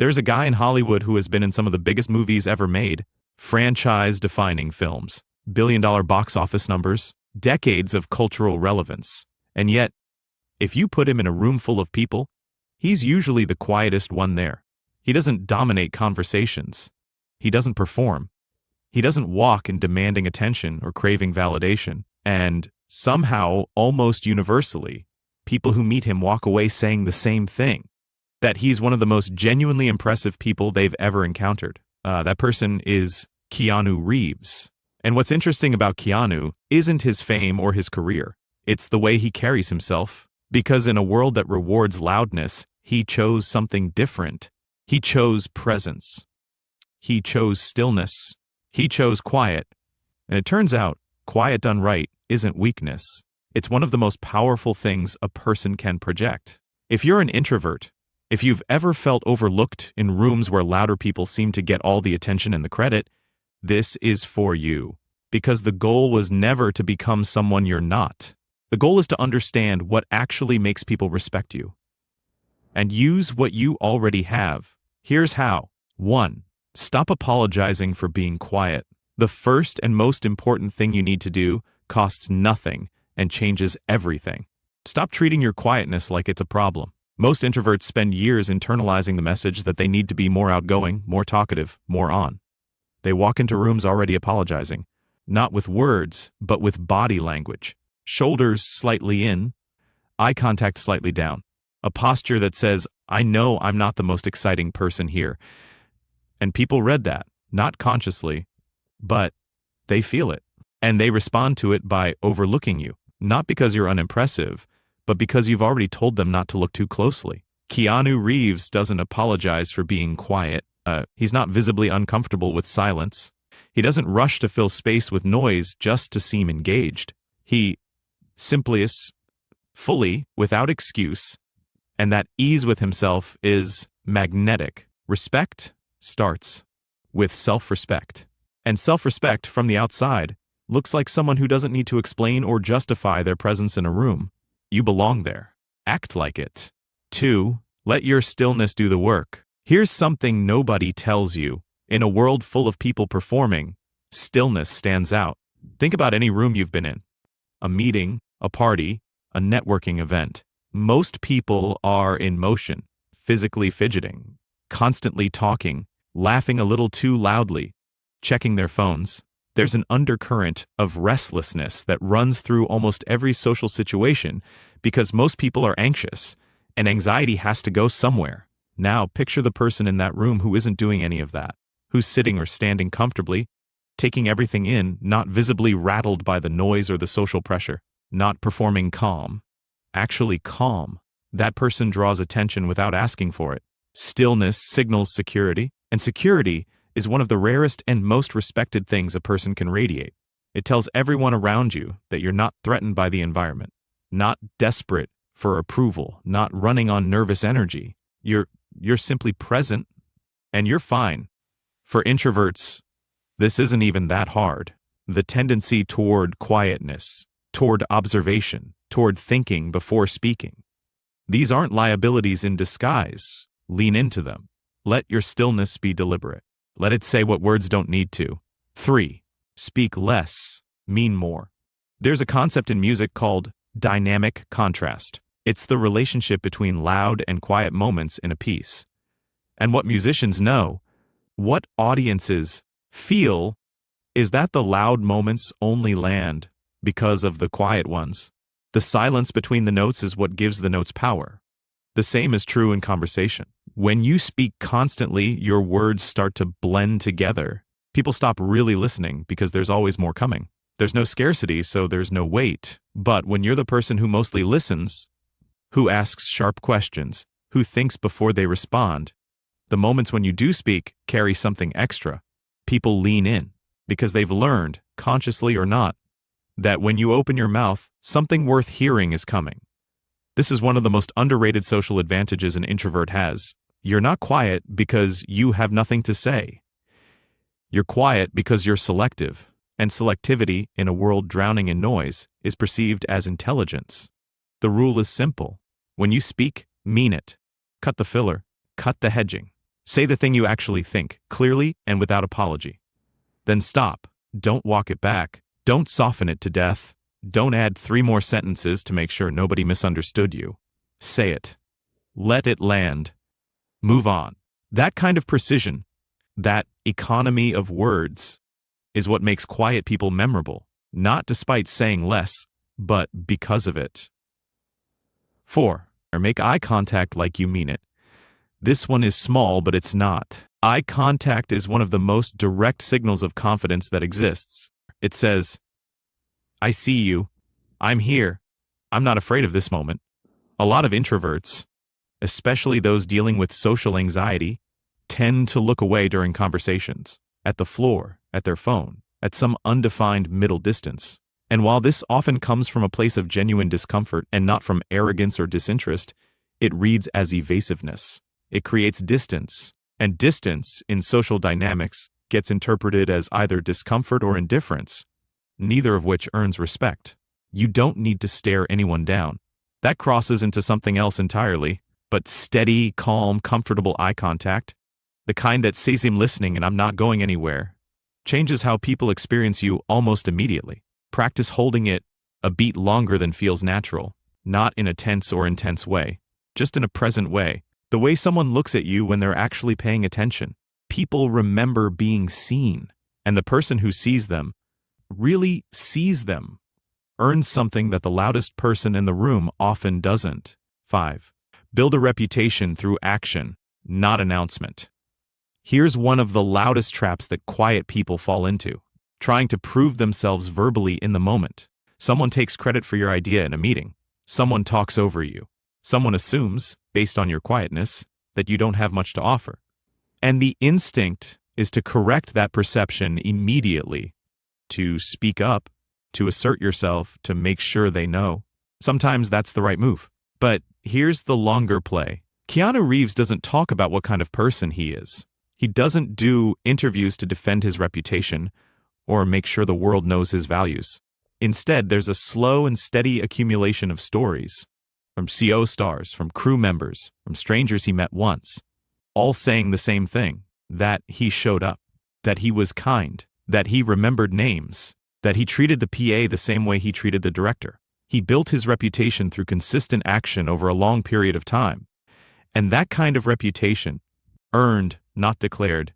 There's a guy in Hollywood who has been in some of the biggest movies ever made, franchise-defining films, billion-dollar box office numbers, decades of cultural relevance. And yet, if you put him in a room full of people, he's usually the quietest one there. He doesn't dominate conversations. He doesn't perform. He doesn't walk in demanding attention or craving validation. And somehow, almost universally, people who meet him walk away saying the same thing, that he's one of the most genuinely impressive people they've ever encountered. That person is Keanu Reeves. And what's interesting about Keanu isn't his fame or his career. It's the way he carries himself. Because in a world that rewards loudness, he chose something different. He chose presence. He chose stillness. He chose quiet. And it turns out, quiet done right isn't weakness. It's one of the most powerful things a person can project. If you're an introvert, if you've ever felt overlooked in rooms where louder people seem to get all the attention and the credit, this is for you. Because the goal was never to become someone you're not. The goal is to understand what actually makes people respect you. And use what you already have. Here's how. 1. Stop apologizing for being quiet. The first and most important thing you need to do costs nothing and changes everything. Stop treating your quietness like it's a problem. Most introverts spend years internalizing the message that they need to be more outgoing, more talkative, more on. They walk into rooms already apologizing, not with words, but with body language. Shoulders slightly in, eye contact slightly down. A posture that says, I know I'm not the most exciting person here. And people read that, not consciously, but they feel it. And they respond to it by overlooking you, not because you're unimpressive, but because you've already told them not to look too closely. Keanu Reeves doesn't apologize for being quiet. He's not visibly uncomfortable with silence. He doesn't rush to fill space with noise just to seem engaged. He simply is fully, without excuse, and that ease with himself is magnetic. Respect starts with self-respect. And self-respect from the outside looks like someone who doesn't need to explain or justify their presence in a room. You belong there. Act like it. 2. Let your stillness do the work. Here's something nobody tells you. In a world full of people performing, stillness stands out. Think about any room you've been in. A meeting, a party, a networking event. Most people are in motion, physically fidgeting, constantly talking, laughing a little too loudly, checking their phones. There's an undercurrent of restlessness that runs through almost every social situation because most people are anxious, and anxiety has to go somewhere. Now picture the person in that room who isn't doing any of that, who's sitting or standing comfortably, taking everything in, not visibly rattled by the noise or the social pressure, not performing calm. Actually calm. That person draws attention without asking for it. Stillness signals security, and security is one of the rarest and most respected things a person can radiate. It tells everyone around you that you're not threatened by the environment, not desperate for approval, not running on nervous energy. You're simply present, and you're fine. For introverts, this isn't even that hard. The tendency toward quietness, toward observation, toward thinking before speaking. These aren't liabilities in disguise. Lean into them. Let your stillness be deliberate. Let it say what words don't need to. 3. Speak less, mean more. There's a concept in music called dynamic contrast. It's the relationship between loud and quiet moments in a piece. And what musicians know, what audiences feel, is that the loud moments only land because of the quiet ones. The silence between the notes is what gives the notes power. The same is true in conversation. When you speak constantly, your words start to blend together. People stop really listening because there's always more coming. There's no scarcity, so there's no wait. But when you're the person who mostly listens, who asks sharp questions, who thinks before they respond, the moments when you do speak carry something extra. People lean in because they've learned, consciously or not, that when you open your mouth, something worth hearing is coming. This is one of the most underrated social advantages an introvert has. You're not quiet because you have nothing to say. You're quiet because you're selective, and selectivity in a world drowning in noise is perceived as intelligence. The rule is simple. When you speak, mean it. Cut the filler. Cut the hedging. Say the thing you actually think, clearly and without apology. Then stop. Don't walk it back. Don't soften it to death. Don't add 3 more sentences to make sure nobody misunderstood you. Say it. Let it land. Move on. That kind of precision, that economy of words, is what makes quiet people memorable, not despite saying less, but because of it. 4. Make eye contact like you mean it. This one is small, but it's not. Eye contact is one of the most direct signals of confidence that exists. It says, I see you. I'm here. I'm not afraid of this moment. A lot of introverts, especially those dealing with social anxiety, tend to look away during conversations, at the floor, at their phone, at some undefined middle distance. And while this often comes from a place of genuine discomfort and not from arrogance or disinterest, it reads as evasiveness. It creates distance, and distance in social dynamics gets interpreted as either discomfort or indifference, neither of which earns respect. You don't need to stare anyone down. That crosses into something else entirely, but steady, calm, comfortable eye contact, the kind that says I'm listening and I'm not going anywhere, changes how people experience you almost immediately. Practice holding it a beat longer than feels natural, not in a tense or intense way, just in a present way, the way someone looks at you when they're actually paying attention. People remember being seen, and the person who sees them, really sees them, earns something that the loudest person in the room often doesn't. 5. Build a reputation through action, not announcement. Here's one of the loudest traps that quiet people fall into: trying to prove themselves verbally in the moment. Someone takes credit for your idea in a meeting. Someone talks over you. Someone assumes, based on your quietness, that you don't have much to offer. And the instinct is to correct that perception immediately, to speak up, to assert yourself, to make sure they know. Sometimes that's the right move. But here's the longer play. Keanu Reeves doesn't talk about what kind of person he is. He doesn't do interviews to defend his reputation or make sure the world knows his values. Instead, there's a slow and steady accumulation of stories, from CO stars, from crew members, from strangers he met once, all saying the same thing: that he showed up, that he was kind, that he remembered names, that he treated the PA the same way he treated the director. He built his reputation through consistent action over a long period of time. And that kind of reputation, earned, not declared,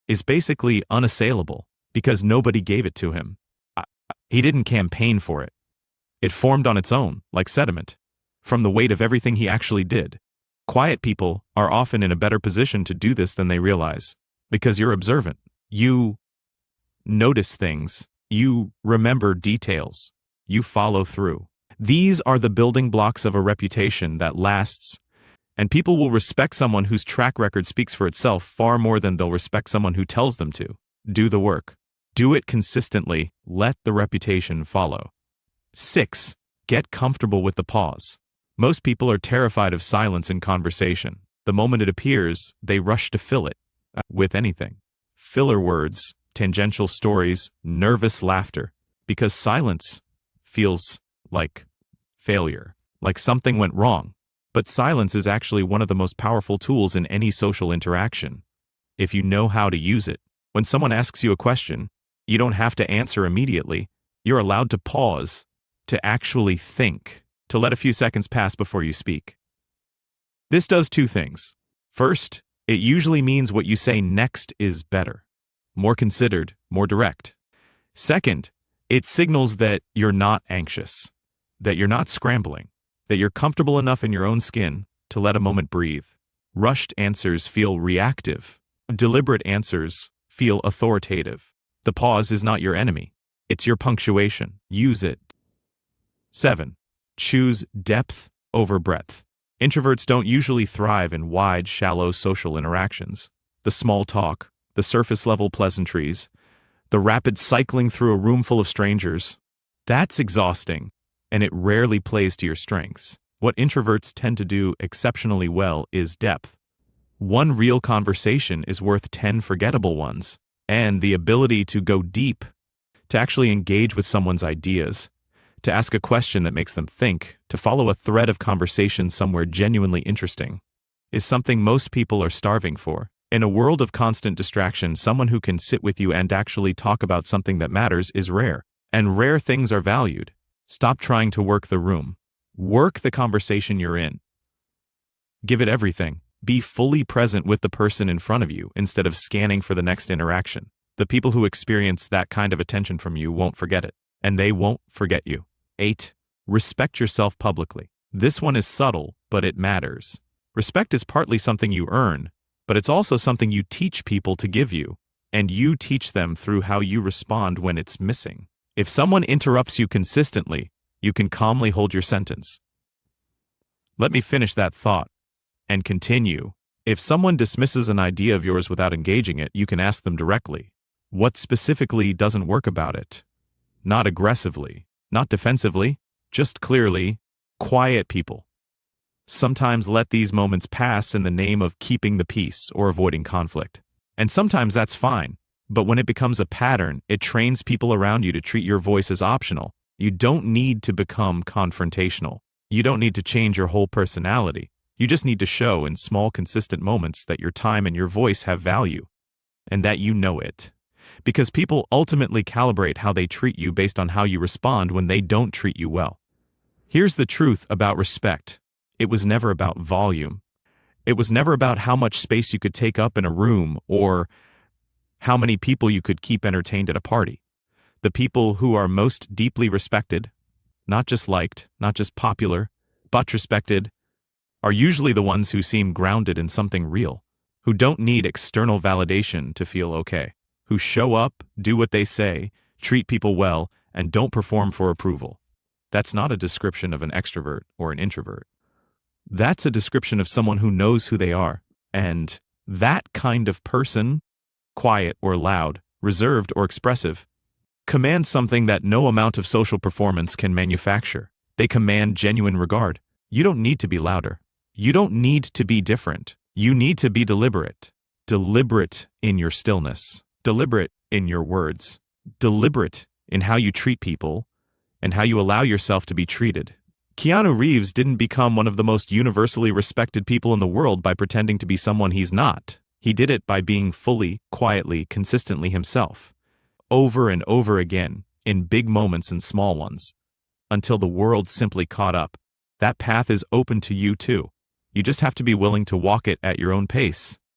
is basically unassailable because nobody gave it to him. He didn't campaign for it. It formed on its own, like sediment, from the weight of everything he actually did. Quiet people are often in a better position to do this than they realize, because you're observant. You notice things. You remember details. You follow through. These are the building blocks of a reputation that lasts, and people will respect someone whose track record speaks for itself far more than they'll respect someone who tells them to. Do the work. Do it consistently. Let the reputation follow. 6. Get comfortable with the pause. Most people are terrified of silence in conversation. The moment it appears, they rush to fill it with anything. Filler words, tangential stories, nervous laughter, because silence feels like failure, like something went wrong. But silence is actually one of the most powerful tools in any social interaction, if you know how to use it. When someone asks you a question, you don't have to answer immediately. You're allowed to pause, to actually think, to let a few seconds pass before you speak. This does 2 things. First, it usually means what you say next is better, more considered, more direct. Second, it signals that you're not anxious, that you're not scrambling, that you're comfortable enough in your own skin to let a moment breathe. Rushed answers feel reactive. Deliberate answers feel authoritative. The pause is not your enemy. It's your punctuation. Use it. 7. Choose depth over breadth. Introverts don't usually thrive in wide, shallow social interactions. The small talk, the surface-level pleasantries, the rapid cycling through a room full of strangers, that's exhausting, and it rarely plays to your strengths. What introverts tend to do exceptionally well is depth. One real conversation is worth 10 forgettable ones, and the ability to go deep, to actually engage with someone's ideas, to ask a question that makes them think, to follow a thread of conversation somewhere genuinely interesting, is something most people are starving for. In a world of constant distraction, someone who can sit with you and actually talk about something that matters is rare. And rare things are valued. Stop trying to work the room. Work the conversation you're in. Give it everything. Be fully present with the person in front of you instead of scanning for the next interaction. The people who experience that kind of attention from you won't forget it, and they won't forget you. 8. Respect yourself publicly. This one is subtle, but it matters. Respect is partly something you earn, but it's also something you teach people to give you, and you teach them through how you respond when it's missing. If someone interrupts you consistently, you can calmly hold your sentence. Let me finish that thought and continue. If someone dismisses an idea of yours without engaging it, you can ask them directly. What specifically doesn't work about it? Not aggressively, not defensively, just clearly. Quiet people sometimes let these moments pass in the name of keeping the peace or avoiding conflict. And sometimes that's fine, but when it becomes a pattern, it trains people around you to treat your voice as optional. You don't need to become confrontational. You don't need to change your whole personality. You just need to show in small, consistent moments that your time and your voice have value, and that you know it. Because people ultimately calibrate how they treat you based on how you respond when they don't treat you well. Here's the truth about respect. It was never about volume. It was never about how much space you could take up in a room or how many people you could keep entertained at a party. The people who are most deeply respected, not just liked, not just popular, but respected, are usually the ones who seem grounded in something real, who don't need external validation to feel okay, who show up, do what they say, treat people well, and don't perform for approval. That's not a description of an extrovert or an introvert. That's a description of someone who knows who they are. And that kind of person, quiet or loud, reserved or expressive, commands something that no amount of social performance can manufacture. They command genuine regard. You don't need to be louder. You don't need to be different. You need to be deliberate. Deliberate in your stillness. Deliberate in your words. Deliberate in how you treat people and how you allow yourself to be treated. Keanu Reeves didn't become one of the most universally respected people in the world by pretending to be someone he's not. He did it by being fully, quietly, consistently himself. Over and over again, in big moments and small ones, until the world simply caught up. That path is open to you too. You just have to be willing to walk it at your own pace.